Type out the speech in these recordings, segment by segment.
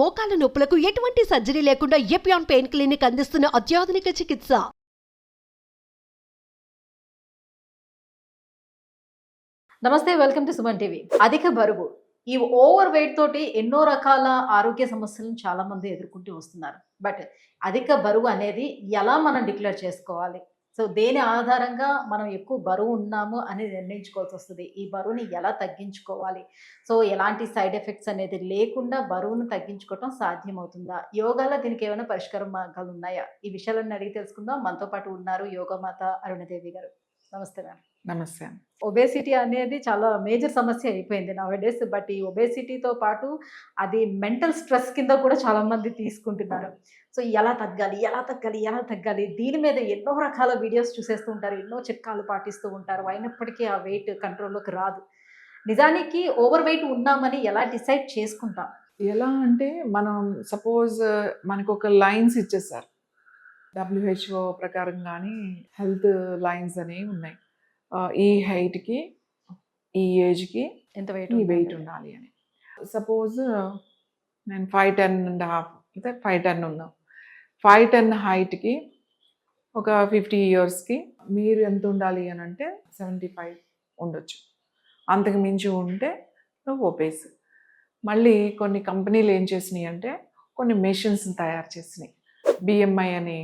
మోకాల నొప్పులకు ఎటువంటి సర్జరీ లేకుండా ఎపియాన్ పెయిన్ క్లినిక్ అందిస్తున్న అత్యాధునిక చికిత్స. నమస్తే, వెల్కమ్ టు సుమన్ టీవీ. అధిక బరువు, ఈ ఓవర్ వెయిట్ తోటి ఎన్నో రకాల ఆరోగ్య సమస్యలను చాలా మంది ఎదుర్కొంటూ వస్తున్నారు. బట్ అధిక బరువు అనేది ఎలా మనం డిక్లేర్ చేసుకోవాలి? సో దేని ఆధారంగా మనం ఎక్కువ బరువు ఉన్నాము అని నిర్ణయించుకోవాల్సి వస్తుంది. ఈ బరువుని ఎలా తగ్గించుకోవాలి? సో ఎలాంటి సైడ్ ఎఫెక్ట్స్ అనేది లేకుండా బరువును తగ్గించుకోవటం సాధ్యమవుతుందా? యోగాలో దీనికి ఏమైనా పరిష్కార మార్గాలు ఉన్నాయా? ఈ విషయాలన్నీ అడిగి తెలుసుకుందాం. మనతో పాటు ఉన్నారు యోగమాత అరుణదేవి గారు. నమస్తే మ్యామ్. నమస్తే. ఒబేసిటీ అనేది చాలా మేజర్ సమస్య అయిపోయింది నవడేస్. బట్ ఈ ఒబేసిటీతో పాటు అది మెంటల్ స్ట్రెస్ కింద కూడా చాలా మంది తీసుకుంటున్నారు. సో ఎలా తగ్గాలి, ఎలా తగ్గాలి, ఎలా తగ్గాలి, దీని మీద ఎన్నో రకాల వీడియోస్ చూసేస్తూ ఉంటారు, ఎన్నో చిట్కాలు పాటిస్తూ ఉంటారు. అయినప్పటికీ ఆ వెయిట్ కంట్రోల్లోకి రాదు. నిజానికి ఓవర్ వెయిట్ ఉన్నామని ఎలా డిసైడ్ చేసుకుంటాం? ఎలా అంటే మనం సపోజ్ మనకు ఒక లైన్స్ ఇచ్చేసారు, WHO ప్రకారం కానీ హెల్త్ లైన్స్ అనేవి ఉన్నాయి. ఈ హైట్కి, ఈ ఏజ్కి ఎంత ఈ వెయిట్ ఉండాలి అని. సపోజ్ నేను 5'10.5" అంటే 5'10" ఉన్నాం. 5'10" హైట్కి ఒక 50 yearsకి మీరు ఎంత ఉండాలి అని అంటే 75 ఉండొచ్చు. అంతకు మించి ఉంటే నువ్వు ఒబేస్. మళ్ళీ కొన్ని కంపెనీలు ఏం చేసినాయి అంటే కొన్ని మెషిన్స్ని తయారు చేసినాయి. BMI అని,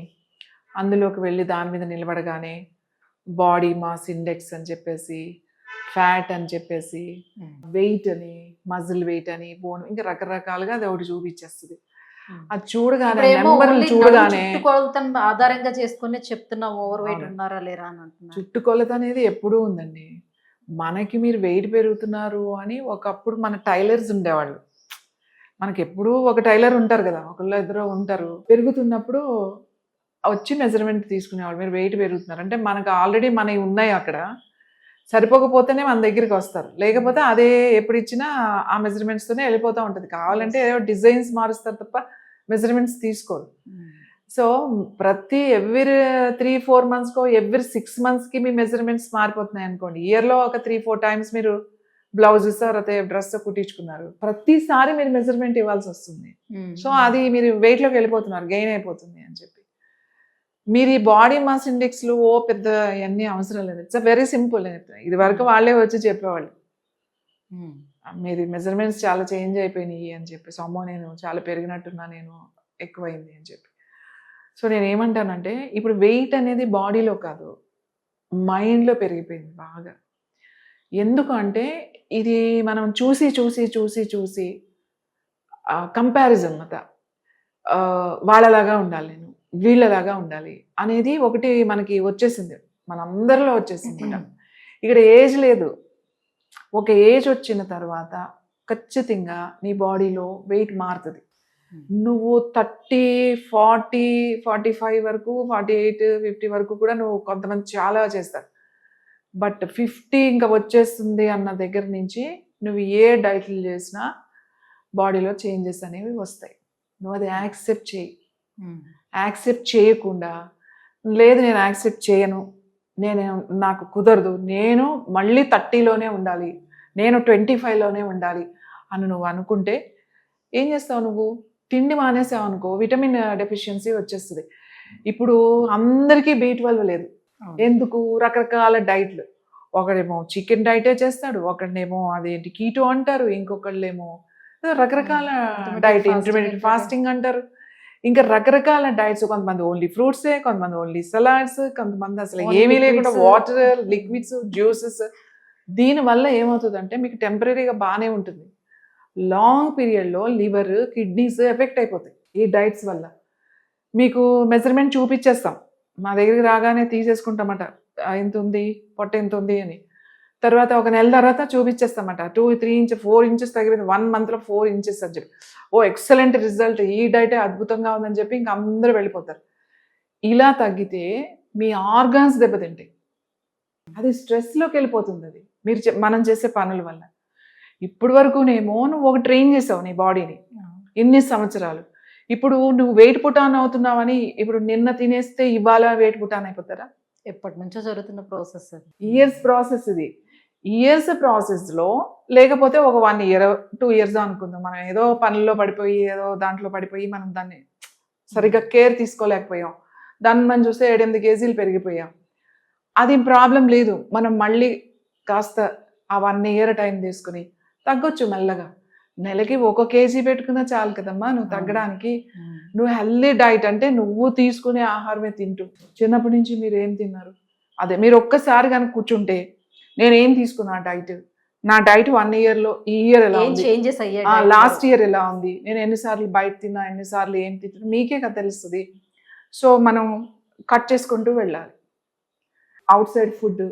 అందులోకి వెళ్ళి దాని మీద నిలబడగానే బాడీ మాస్ ఇండెక్స్ అని చెప్పేసి, ఫ్యాట్ అని చెప్పేసి, వెయిట్ అని, మజిల్ వెయిట్ అని, బోన్, ఇంకా రకరకాలుగా అది ఒకటి చూపించేస్తుంది. అది చూడగానే నెంబర్లు చూడగానే ఆధారంగా చేసుకుని చెప్తున్నా ఓవర్ వెయిట్ ఉన్నారా లేరా అని అంటున్నా. చుట్టుకొలత అనేది ఎప్పుడూ ఉందండి. మనకి మీరు వెయిట్ పెరుగుతున్నారు అని ఒకప్పుడు మన టైలర్స్ ఉండేవాళ్ళు. మనకి ఎప్పుడూ ఒక టైలర్ ఉంటారు కదా, ఒకళ్ళు ఇద్దరు ఉంటారు. పెరుగుతున్నప్పుడు వచ్చి మెజర్మెంట్ తీసుకునేవాళ్ళు. మీరు వెయిట్ పెరుగుతున్నారు అంటే మనకు ఆల్రెడీ మనవి ఉన్నాయి అక్కడ, సరిపోకపోతేనే మన దగ్గరికి వస్తారు. లేకపోతే అదే ఎప్పుడు ఇచ్చినా ఆ మెజర్మెంట్స్తోనే వెళ్ళిపోతూ ఉంటుంది. కావాలంటే ఏదో డిజైన్స్ మారుస్తారు తప్ప మెజర్మెంట్స్ తీసుకోరు. సో ప్రతి ఎవ్రీ 3-4 monthsకో, ఎవ్రీ 6 monthsకి మీ మెజర్మెంట్స్ మారిపోతున్నాయి అనుకోండి. ఇయర్లో ఒక 3-4 times మీరు బ్లౌజెస్ అయితే డ్రెస్ కుట్టించుకున్నారు, ప్రతిసారి మీరు మెజర్మెంట్ ఇవ్వాల్సి వస్తుంది. సో అది మీరు వెయిట్లోకి వెళ్ళిపోతున్నారు, గెయిన్ అయిపోతుంది అని చెప్పి. మీరు ఈ బాడీ మాస్ ఇండెక్స్లు పెద్ద ఇవన్నీ అవసరం లేదు. It's very simple. ఇది వరకు వాళ్ళే వచ్చి చెప్పేవాళ్ళు, మీరు మెజర్మెంట్స్ చాలా చేంజ్ అయిపోయినాయి అని చెప్పేసి, అమ్మో నేను చాలా పెరిగినట్టున్నా, నేను ఎక్కువైంది అని చెప్పి. సో నేను ఏమంటానంటే ఇప్పుడు వెయిట్ అనేది బాడీలో కాదు, మైండ్లో పెరిగిపోయింది బాగా. ఎందుకు అంటే ఇది మనం చూసి చూసి చూసి చూసి కంపారిజన్ అన్నమాట. వాళ్ళలాగా ఉండాలి, నేను వీళ్ళలాగా ఉండాలి అనేది ఒకటి మనకి వచ్చేసింది, మనందరిలో వచ్చేసింది. ఇక్కడ ఏజ్ లేదు. ఒక ఏజ్ వచ్చిన తర్వాత ఖచ్చితంగా నీ బాడీలో వెయిట్ మారుతుంది. నువ్వు 30, 40, 45 వరకు, 48, 50 వరకు కూడా నువ్వు కొంతమంది చాలా చేస్తారు. బట్ 50 ఇంకా వచ్చేస్తుంది అన్న దగ్గర నుంచి నువ్వు ఏ డైట్లు చేసినా బాడీలో చేంజెస్ అనేవి వస్తాయి. నువ్వు అది యాక్సెప్ట్ చేయి. యాక్సెప్ట్ చేయకుండా, లేదు నేను యాక్సెప్ట్ చేయను, నాకు కుదరదు, నేను మళ్ళీ 30లోనే ఉండాలి, నేను 25లోనే ఉండాలి అని నువ్వు అనుకుంటే ఏం చేస్తావు? నువ్వు తిండి మానేసావు అనుకో, విటమిన్ డెఫిషియన్సీ వచ్చేస్తుంది. ఇప్పుడు అందరికీ B12 లేదు. ఎందుకు? రకరకాల డైట్లు. ఒకడేమో చికెన్ డైటే చేస్తాడు, ఒకడేమో అదేంటి కీటో అంటారు, ఇంకొకళ్ళేమో రకరకాల డైట్, ఇంటర్మీడియట్ ఫాస్టింగ్ అంటారు, ఇంకా రకరకాల డైట్స్. కొంతమంది ఓన్లీ ఫ్రూట్సే, కొంతమంది ఓన్లీ సలాడ్స్, కొంతమంది అసలు ఏమీ లేకుండా వాటర్, లిక్విడ్స్, జ్యూసెస్. దీనివల్ల ఏమవుతుందంటే మీకు టెంపరీగా బాగానే ఉంటుంది, లాంగ్ పీరియడ్లో లివర్, కిడ్నీస్ ఎఫెక్ట్ అయిపోతాయి ఈ డైట్స్ వల్ల. మీకు మెజర్మెంట్ చూపించేస్తాం, మా దగ్గరికి రాగానే తీసేసుకుంటామట, ఎంత ఉంది, పొట్ట ఎంత ఉంది అని. తర్వాత ఒక నెల తర్వాత చూపించేస్తామట, 2-3 inches 4 inches తగ్గిపోయింది, 1 monthలో 4 inches అని చెప్పి. ఎక్సలెంట్ రిజల్ట్, ఈ డైటే అద్భుతంగా ఉందని చెప్పి ఇంక అందరూ వెళ్ళిపోతారు. ఇలా తగ్గితే మీ ఆర్గాన్స్ దెబ్బతింటాయి. అది స్ట్రెస్లోకి వెళ్ళిపోతుంది. అది మనం చేసే పనుల వల్ల. ఇప్పుడు వరకునేమో నువ్వు ఒక ట్రైన్ చేసావు నీ బాడీని ఇన్ని సంవత్సరాలు. ఇప్పుడు నువ్వు వెయిట్ పుటాన్ అవుతున్నావని ఇప్పుడు నిన్న తినేస్తే ఇవాళ వెయిట్ పుటాన్ అయిపోతారా? ఎప్పటి నుంచో జరుగుతున్న ప్రాసెస్, ఇయర్స్ ప్రాసెస్ ఇది. ఇయర్స్ ప్రాసెస్లో, లేకపోతే ఒక 1 year 2 years అనుకుందాం, మనం ఏదో పనుల్లో పడిపోయి ఏదో దాంట్లో పడిపోయి మనం దాన్ని సరిగ్గా కేర్ తీసుకోలేకపోయాం, దాన్ని మనం చూస్తే 7-8 kgs పెరిగిపోయాం. అది ప్రాబ్లం లేదు, మనం మళ్ళీ కాస్త ఆ 1 year టైం తీసుకుని తగ్గొచ్చు మెల్లగా. నెలకి 1 kg పెట్టుకున్నా చాలు కదమ్మా నువ్వు తగ్గడానికి. నువ్వు హెల్దీ డైట్ అంటే నువ్వు తీసుకునే ఆహారమే తింటూ. చిన్నప్పటి నుంచి మీరు ఏం తిన్నారు అదే. మీరు ఒక్కసారి కనుక కూర్చుంటే నేను ఏం తీసుకున్నా డైట్, నా డైట్ 1 yearలో ఈ ఇయర్ ఎలా ఉంది, చేంజెస్ అయ్యాయి, లాస్ట్ ఇయర్ ఎలా ఉంది, నేను ఎన్నిసార్లు బయట తిన్నా, ఎన్నిసార్లు ఏం తిన్నా, మీకే కదా తెలుస్తుంది. సో మనం కట్ చేసుకుంటూ వెళ్ళాలి. అవుట్ సైడ్ ఫుడ్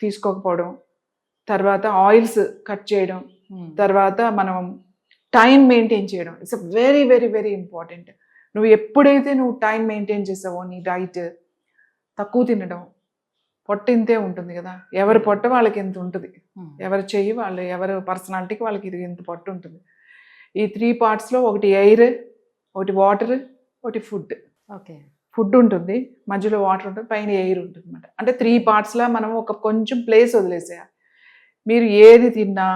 తీసుకోకపోవడం, తర్వాత ఆయిల్స్ కట్ చేయడం, తర్వాత మనం టైం మెయింటైన్ చేయడం. It's very very very important. నువ్వు ఎప్పుడైతే నువ్వు టైం మెయింటైన్ చేసావో నీ డైట్, తక్కువ తినడం, పొట్ట ఇంతే ఉంటుంది కదా, ఎవరి పొట్ట వాళ్ళకి ఎంత ఉంటుంది, ఎవరు చెయ్యి వాళ్ళు, ఎవరు పర్సనాలిటీకి వాళ్ళకి ఇది ఇంత పొట్ట ఉంటుంది. ఈ 3 partsలో ఒకటి ఎయిర్, ఒకటి వాటర్, ఒకటి ఫుడ్. ఓకే, ఫుడ్ ఉంటుంది, మధ్యలో వాటర్ ఉంటుంది, పైన ఎయిర్ ఉంటుంది అనమాట. అంటే 3 partsలా మనం ఒక కొంచెం ప్లేస్ వదిలేసేయాలి. మీరు ఏది తిన్నా,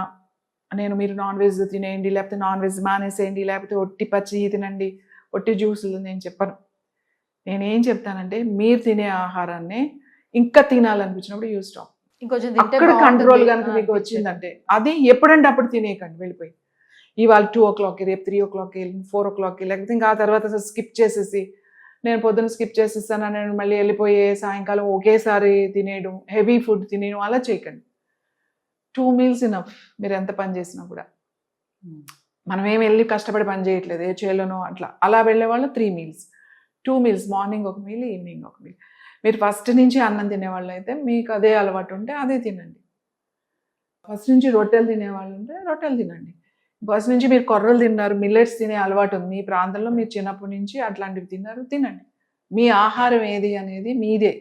మీరు నాన్ వెజ్ తినేయండి, లేకపోతే నాన్ వెజ్ మానేసేయండి, లేకపోతే ఒట్టి పచ్చి తినండి, ఒట్టి జ్యూసులు నేను చెప్పను. నేనేం చెప్తానంటే మీరు తినే ఆహారాన్ని ఇంకా తినాలనిపించినప్పుడు యూజ్ స్టాప్. ఇంకొంచెం అక్కడ కంట్రోల్ కనుక మీకు వచ్చిందంటే అది ఎప్పుడంటే అప్పుడు తినేయకండి వెళ్ళిపోయి. ఇవాళ 2 o'clock, రేపు 3 o'clock, 4 o'clock, లేకపోతే ఇంకా ఆ తర్వాత స్కిప్ చేసేసి, నేను పొద్దున్న స్కిప్ చేసేస్తాను నేను మళ్ళీ వెళ్ళిపోయే సాయంకాలం ఒకేసారి తినేయడం, హెవీ ఫుడ్ తినేయడం అలా చేయకండి. 2 meals ఇనఫ్. మీరు ఎంత పని చేసినా కూడా మనం ఏమి వెళ్ళి కష్టపడి పని చేయట్లేదు, ఏ చేలోనో అట్లా అలా వెళ్ళే వాళ్ళు 3 meals, 2 meals, మార్నింగ్ ఒక మీల్, ఈవినింగ్ ఒక మీల్. మీరు ఫస్ట్ నుంచి అన్నం తినేవాళ్ళు అయితే మీకు అదే అలవాటు ఉంటే అదే తినండి. ఫస్ట్ నుంచి రొట్టెలు తినేవాళ్ళు ఉంటే రొట్టెలు తినండి. ఫస్ట్ నుంచి మీరు కొర్రలు తిన్నారు, మిల్లెట్స్ తినే అలవాటు ఉంది మీ ప్రాంతంలో, మీరు చిన్నప్పటి నుంచి అట్లాంటివి తిన్నారు, తినండి. మీ ఆహారం ఏది అనేది మీదే,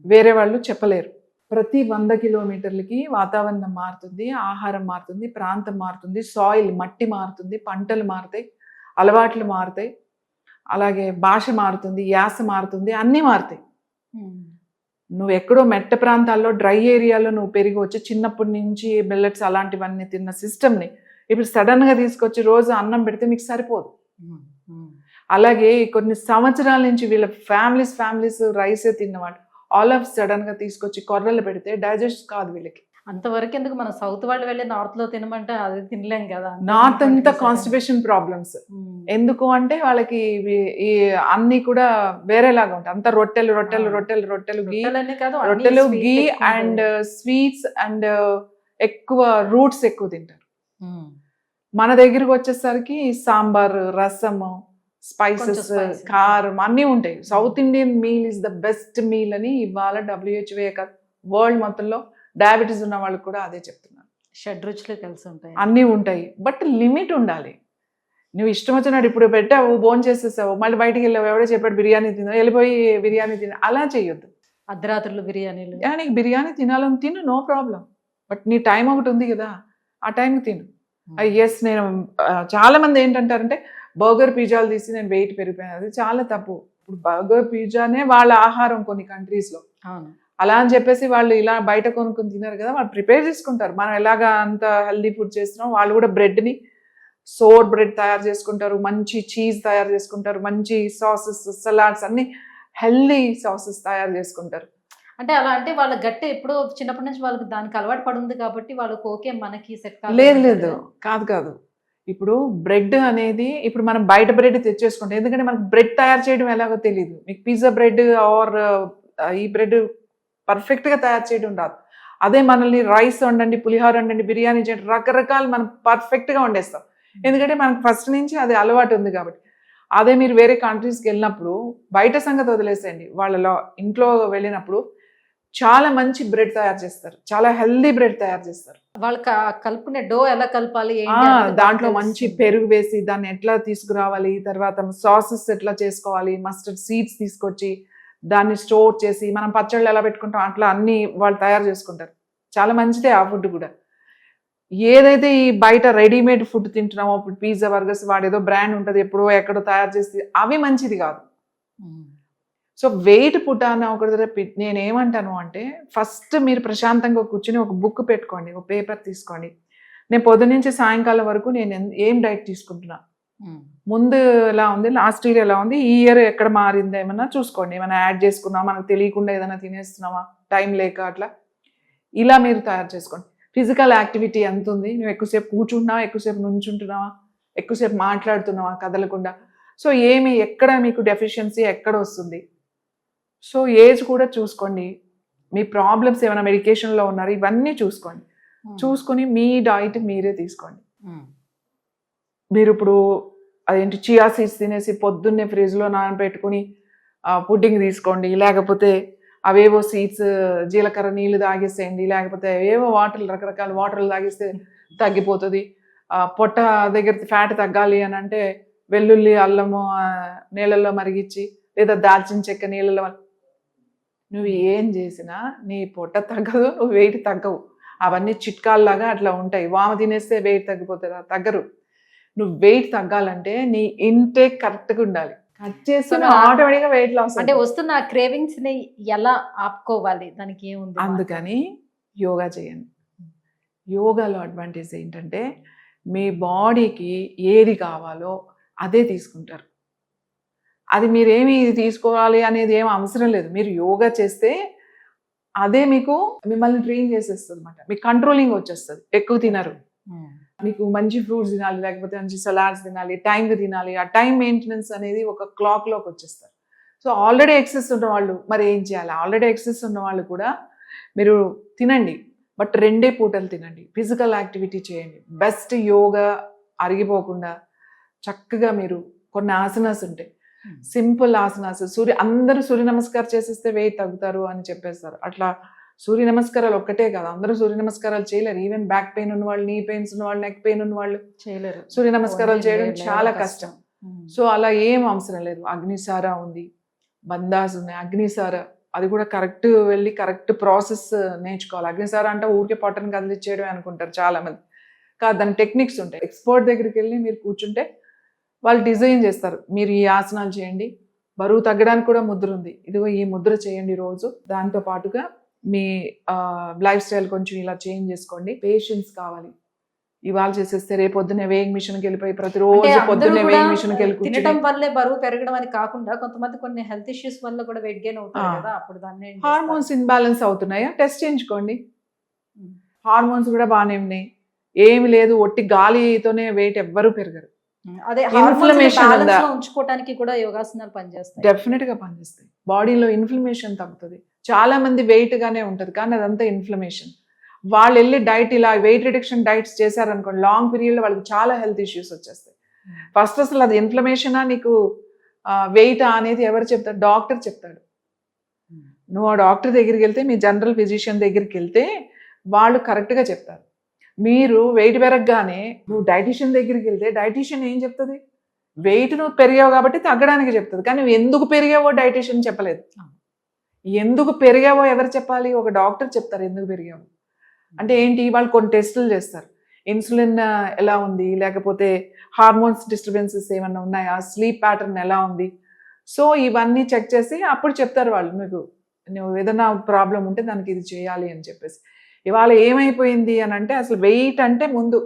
వేరే వాళ్ళు చెప్పలేరు. ప్రతి 100 kilometers వాతావరణం మారుతుంది, ఆహారం మారుతుంది, ప్రాంతం మారుతుంది, సాయిల్ మట్టి మారుతుంది, పంటలు మారుతాయి, అలవాట్లు మారుతాయి, అలాగే భాష మారుతుంది, యాస మారుతుంది, అన్నీ మారుతాయి. నువ్వు ఎక్కడో మెట్ట ప్రాంతాల్లో డ్రై ఏరియాలో నువ్వు పెరిగి వచ్చి చిన్నప్పటి నుంచి మిల్లెట్స్ అలాంటివన్నీ తిన్న సిస్టమ్ని ఇప్పుడు సడన్గా తీసుకొచ్చి రోజు అన్నం పెడితే మీకు సరిపోదు. అలాగే కొన్ని సంవత్సరాల నుంచి వీళ్ళ ఫ్యామిలీస్ రైసే తిన్నవాడు ఆల్ ఆఫ్ సడన్గా తీసుకొచ్చి కొర్రలు పెడితే డైజెస్ట్ కాదు వీళ్ళకి. అంతవరకు ఎందుకు, మన సౌత్ వాళ్ళు వెళ్ళి నార్త్లో తినమంటే అది తినలేం కదా. నార్త్ అంతా కాన్స్టిపేషన్ ప్రాబ్లమ్స్. ఎందుకు అంటే వాళ్ళకి ఈ అన్ని కూడా వేరేలాగా ఉంటాయి. అంతా రొట్టెలు గీ అండ్ స్వీట్స్ అండ్ ఎక్కువ రూట్స్ ఎక్కువ తింటారు. మన దగ్గరకు వచ్చేసరికి సాంబార్, రసము, స్పైసెస్, కారం అన్నీ ఉంటాయి. South Indian meal is the best meal అని ఇవాళ WHO కాదు వరల్డ్ మొత్తంలో డయాబెటీస్ ఉన్న వాళ్ళకి కూడా అదే చెప్తున్నారు. షడ్రుచులు కలిసి ఉంటాయి, అన్నీ ఉంటాయి, బట్ లిమిట్ ఉండాలి. నువ్వు ఇష్టం వచ్చినాడు ఇప్పుడు పెట్టావు, భోజనం చేసేసావు, మళ్ళీ బయటికి వెళ్ళావు, ఎవడో చెప్పాడు బిర్యానీ తిన, వెళ్ళిపోయి బిర్యానీ తిన, అలా చేయొద్దు. అర్ధరాత్రులు బిర్యానీలు, నీకు బిర్యానీ తినాలని తిను, నో ప్రాబ్లం, బట్ నీ టైం ఒకటి ఉంది కదా, ఆ టైంకి తిను. ఎస్, నేను చాలా మంది ఏంటంటారంటే బర్గర్, పిజ్జాలు తీసి నేను వెయిట్ పెరిగిపోయాను, అది చాలా తప్పు. ఇప్పుడు బర్గర్, పిజ్జానే వాళ్ళ ఆహారం కొన్ని కంట్రీస్లో. అలా అని చెప్పేసి వాళ్ళు ఇలా బయట కొనుక్కొని తిన్నారు కదా, వాళ్ళు ప్రిపేర్ చేసుకుంటారు. మనం ఎలాగా అంత హెల్దీ ఫుడ్ చేస్తున్నాం, వాళ్ళు కూడా బ్రెడ్ని సోర్ బ్రెడ్ తయారు చేసుకుంటారు, మంచి చీజ్ తయారు చేసుకుంటారు, మంచి సాసెస్, సలాడ్స్, అన్ని హెల్దీ సాసెస్ తయారు చేసుకుంటారు. అంటే అలా అంటే వాళ్ళ గట్టి ఎప్పుడో చిన్నప్పటి నుంచి వాళ్ళకి దానికి అలవాటు పడుంది కాబట్టి వాళ్ళకి ఓకే, మనకి సెట్ లేదు కాదు. ఇప్పుడు బ్రెడ్ అనేది ఇప్పుడు మనం బయట బ్రెడ్ తెచ్చేసుకుంటాం, ఎందుకంటే మనకు బ్రెడ్ తయారు చేయడం ఎలాగో తెలియదు. మీకు పిజ్జా బ్రెడ్ ఆర్ ఈ బ్రెడ్ పర్ఫెక్ట్గా తయారు చేయడం రాదు. అదే మనల్ని రైస్ వండండి, పులిహోర వండండి, బిర్యానీ చేయండి, రకరకాలు మనం పర్ఫెక్ట్గా వండేస్తాం, ఎందుకంటే మనకు ఫస్ట్ నుంచి అది అలవాటు ఉంది కాబట్టి. అదే మీరు వేరే కంట్రీస్కి వెళ్ళినప్పుడు బయట సంగతి వదిలేసేయండి, వాళ్ళలో ఇంట్లో వెళ్ళినప్పుడు చాలా మంచి బ్రెడ్ తయారు చేస్తారు, చాలా హెల్దీ బ్రెడ్ తయారు చేస్తారు. వాళ్ళు కలుపుకునే డో ఎలా కలపాలి, దాంట్లో మంచి పెరుగు వేసి దాన్ని ఎట్లా తీసుకురావాలి, తర్వాత సాసెస్ ఎట్లా చేసుకోవాలి, మస్టర్డ్ సీడ్స్ తీసుకొచ్చి దాన్ని స్టోర్ చేసి మనం పచ్చళ్ళు ఎలా పెట్టుకుంటాం అట్లా అన్ని వాళ్ళు తయారు చేసుకుంటారు. చాలా మంచిదే ఆ ఫుడ్ కూడా. ఏదైతే ఈ బయట రెడీమేడ్ ఫుడ్ తింటున్నామో, ఇప్పుడు పిజ్జా, బర్గర్స్, వాడేదో బ్రాండ్ ఉంటుంది ఎప్పుడో ఎక్కడో తయారు చేసి, అవి మంచిది కాదు. సో వెయిట్ పుటాన ఒక నేనేమంటాను అంటే ఫస్ట్ మీరు ప్రశాంతంగా కూర్చుని ఒక బుక్ పెట్టుకోండి, ఒక పేపర్ తీసుకోండి. నేను పొద్దు నుంచి సాయంకాలం వరకు నేను ఏం డైట్ తీసుకుంటున్నా, ముందు ఎలా ఉంది, లాస్ట్ ఇయర్ ఎలా ఉంది, ఈ ఇయర్ ఎక్కడ మారిందా ఏమన్నా చూసుకోండి. ఏమైనా యాడ్ చేసుకున్నామా, మనకు తెలియకుండా ఏదైనా తినేస్తున్నామా టైం లేక, అట్లా ఇలా మీరు తయారు చేసుకోండి. ఫిజికల్ యాక్టివిటీ ఎంత ఉంది, నువ్వు ఎక్కువసేపు కూర్చుంటున్నావా, ఎక్కువసేపు నుంచుంటున్నావా, ఎక్కువసేపు మాట్లాడుతున్నావా కదలకుండా. సో ఎక్కడ మీకు డెఫిషియన్సీ ఎక్కడ వస్తుంది. సో ఏజ్ కూడా చూసుకోండి, మీ ప్రాబ్లమ్స్ ఏమైనా మెడికేషన్లో ఉన్నారు ఇవన్నీ చూసుకోండి. చూసుకొని మీ డైట్ మీరే తీసుకోండి. మీరు ఇప్పుడు అదేంటి చియా సీడ్స్ తినేసి పొద్దున్నే ఫ్రిడ్జ్లో నానబెట్టుకుని పుడ్డింగ్ తీసుకోండి, లేకపోతే అవేవో సీడ్స్ జీలకర్ర నీళ్ళు తాగేసేయండి, లేకపోతే ఏవో రకరకాల వాటర్లు తాగిస్తే తగ్గిపోతుంది. పొట్ట దగ్గర ఫ్యాట్ తగ్గాలి అని అంటే వెల్లుల్లి అల్లము నీళ్ళల్లో మరిగించి, లేదా దాల్చిన చెక్క నీళ్ళలో, నువ్వు ఏం చేసినా నీ పొట్ట తగ్గదు, నువ్వు వెయిట్ తగ్గవు. అవన్నీ చిట్కాల్లాగా అట్లా ఉంటాయి. వామ తినేస్తే వెయిట్ తగ్గిపోతుందా, తగ్గరు. నువ్వు వెయిట్ తగ్గాలంటే నీ ఇంటేక్ కరెక్ట్గా ఉండాలి. కట్ చేస్తున్న ఆటోమేటిక్గా వెయిట్ లాస్. అంటే వస్తున్న క్రేవింగ్స్ ని ఎలా ఆపుకోవాలి, దానికి ఏముంది? అందుకని యోగా చేయండి. యోగాలో అడ్వాంటేజ్ ఏంటంటే మీ బాడీకి ఏది కావాలో అదే తీసుకుంటారు. అది మీరేమి తీసుకోవాలి అనేది ఏం అవసరం లేదు. మీరు యోగా చేస్తే అదే మిమ్మల్ని ట్రైన్ చేసేస్తుంది అనమాట. మీకు కంట్రోలింగ్ వచ్చేస్తుంది. ఎక్కువ తినరు, మీకు మంచి ఫ్రూట్స్ తినాలి, లేకపోతే మంచి సలాడ్స్ తినాలి, టైంకి తినాలి. ఆ టైం మెయింటెనెన్స్ అనేది ఒక క్లాక్లోకి వచ్చేస్తారు. సో ఆల్రెడీ ఎక్సెస్ ఉన్న వాళ్ళు మరి ఏం చేయాలి? ఆల్రెడీ ఎక్సెస్ ఉన్న వాళ్ళు కూడా మీరు తినండి, బట్ 2 పూటలు తినండి. ఫిజికల్ యాక్టివిటీ చేయండి. బెస్ట్ యోగా అరిగిపోకుండా చక్కగా మీరు కొన్ని ఆసనాస్ ఉంటాయి, సింపుల్ ఆసనాస్. అందరూ సూర్య నమస్కారం చేసేస్తే వెయిట్ తగ్గుతారు అని చెప్పేస్తారు. అట్లా సూర్య నమస్కారాలు ఒక్కటే కాదు, అందరూ సూర్య నమస్కారాలు చేయలేరు. ఈవెన్ బ్యాక్ పెయిన్ ఉన్న వాళ్ళు, నీ పెయిన్స్ ఉన్న వాళ్ళు, నెక్ పెయిన్ ఉన్న వాళ్ళు చేయలేరు. సూర్య నమస్కారాలు చేయడం చాలా కష్టం. సో అలా ఏం అవసరం లేదు. అగ్నిసార ఉంది, బందాస్ ఉన్నాయి. అగ్నిసార అది కూడా కరెక్ట్ వెళ్ళి కరెక్ట్ ప్రాసెస్ నేర్చుకోవాలి. అగ్నిసార అంటే ఊరికే పొట్టను కదిలిచ్చేయడమే అనుకుంటారు చాలా మంది. కాదు, దాని టెక్నిక్స్ ఉంటాయి. ఎక్స్పర్ట్ దగ్గరికి వెళ్ళి మీరు కూర్చుంటే వాళ్ళు డిజైన్ చేస్తారు, మీరు ఈ ఆసనాలు చేయండి. బరువు తగ్గడానికి కూడా ముద్ర ఉంది, ఇదిగో ఈ ముద్ర చేయండి రోజు. దాంతో పాటుగా మీ లైఫ్ స్టైల్ కొంచెం ఇలా చేంజ్ చేసుకోండి. పేషెన్స్ కావాలి. ఇవాళ చేసేస్తే రేపు పొద్దున్నే వేయింగ్ మిషన్కి వెళ్ళిపోయి ప్రతిరోజు పొద్దున్నే వేయింగ్ మిషన్కి వెళ్ళి తినడం వల్లే బరువు పెరగడం అని కాకుండా కొంతమంది కొన్ని హెల్త్ ఇష్యూస్ వల్ల కూడా వెయిట్ గెయిన్ అవుతారు కదా, అప్పుడు దాన్ని హార్మోన్స్ ఇన్బ్యాలెన్స్ అవుతున్నాయా టెస్ట్ చేయించుకోండి. హార్మోన్స్ కూడా బాగానే ఉన్నాయి, ఏమి లేదు. ఒట్టి గాలితోనే వెయిట్ ఎవ్వరూ పెరగరు. అదే ఉంచుకోవడానికి కూడా యోగాసనాలు పనిచేస్తాయి, డెఫినెట్ గా పనిచేస్తాయి. బాడీలో ఇన్ఫ్లమేషన్ తగ్గుతుంది. చాలా మంది వెయిట్ గానే ఉంటది కానీ అదంతా ఇన్ఫ్లమేషన్. వాళ్ళు వెళ్ళి డైట్ ఇలా వెయిట్ రిడక్షన్ డైట్స్ చేశారనుకోండి, లాంగ్ పీరియడ్ లో వాళ్ళకి చాలా హెల్త్ ఇష్యూస్ వచ్చేస్తాయి. ఫస్ట్ అసలు అది ఇన్ఫ్లమేషనా నీకు వెయిట్ అనేది ఎవరు చెప్తారు? డాక్టర్ చెప్తాడు. నువ్వు ఆ డాక్టర్ దగ్గరికి వెళ్తే, మీ జనరల్ ఫిజిషియన్ దగ్గరికి వెళ్తే వాళ్ళు కరెక్ట్గా చెప్తారు. మీరు వెయిట్ పెరగగానే నువ్వు డైటీషియన్ దగ్గరికి వెళ్తే డైటీషియన్ ఏం చెప్తుంది? వెయిట్ నువ్వు పెరిగావు కాబట్టి తగ్గడానికి చెప్తుంది, కానీ నువ్వు ఎందుకు పెరిగావో డైటీషియన్ చెప్పలేదు. ఎందుకు పెరిగావో ఎవరు చెప్పాలి? ఒక డాక్టర్ చెప్తారు ఎందుకు పెరిగావు అంటే ఏంటి. వాళ్ళు కొన్ని టెస్టులు చేస్తారు, ఇన్సులిన్ ఎలా ఉంది, లేకపోతే హార్మోన్స్ డిస్టర్బెన్సెస్ ఏమన్నా ఉన్నాయా, స్లీప్ ప్యాటర్న్ ఎలా ఉంది. సో ఇవన్నీ చెక్ చేసి అప్పుడు చెప్తారు వాళ్ళు, నువ్వు ఏదైనా ప్రాబ్లం ఉంటే దానికి ఇది చేయాలి అని చెప్పేసి. ఇవాళ ఏమైపోయింది అని అంటే అసలు వెయిట్ అంటే ముందు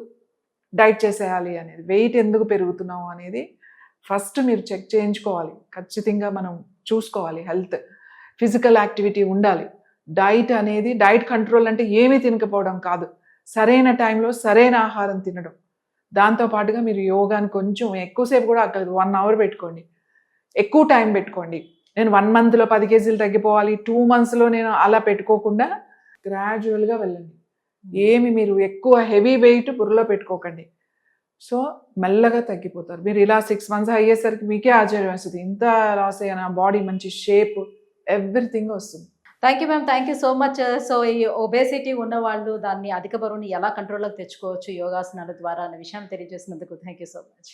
డైట్ చేసేయాలి అనేది, వెయిట్ ఎందుకు పెరుగుతున్నావు అనేది ఫస్ట్ మీరు చెక్ చేయించుకోవాలి. ఖచ్చితంగా మనం చూసుకోవాలి. హెల్త్, ఫిజికల్ యాక్టివిటీ ఉండాలి. డైట్ అనేది, డైట్ కంట్రోల్ అంటే ఏమీ తినకపోవడం కాదు, సరైన టైంలో సరైన ఆహారం తినడం. దాంతోపాటుగా మీరు యోగాని కొంచెం ఎక్కువసేపు కూడా అక్కడ 1 అవర్ పెట్టుకోండి, ఎక్కువ టైం పెట్టుకోండి. నేను 1 మంత్లో 10 కేజీలు తగ్గిపోవాలి, 2 మంత్స్లో నేను అలా పెట్టుకోకుండా గ్రాడ్యువల్గా వెళ్ళండి. ఏమి మీరు ఎక్కువ హెవీ వెయిట్ బుర్రలో పెట్టుకోకండి. సో మెల్లగా తగ్గిపోతారు. మీరు ఇలా 6 మంత్స్ అయ్యేసరికి మీకే ఆశ్చర్యం వస్తుంది, ఇంత లాస్ అయ్యానా, బాడీ మంచి షేప్ ఎవ్రీథింగ్ వస్తుంది. Thank you ma'am, thank you so much. So ఈ ఒబేసిటీ ఉన్న వాళ్ళు దాన్ని అధిక బరువుని ఎలా కంట్రోల్లోకి తెచ్చుకోవచ్చు యోగాసనాల ద్వారా అనే విషయాన్ని తెలియజేసినందుకు థ్యాంక్ యూ సో మచ్.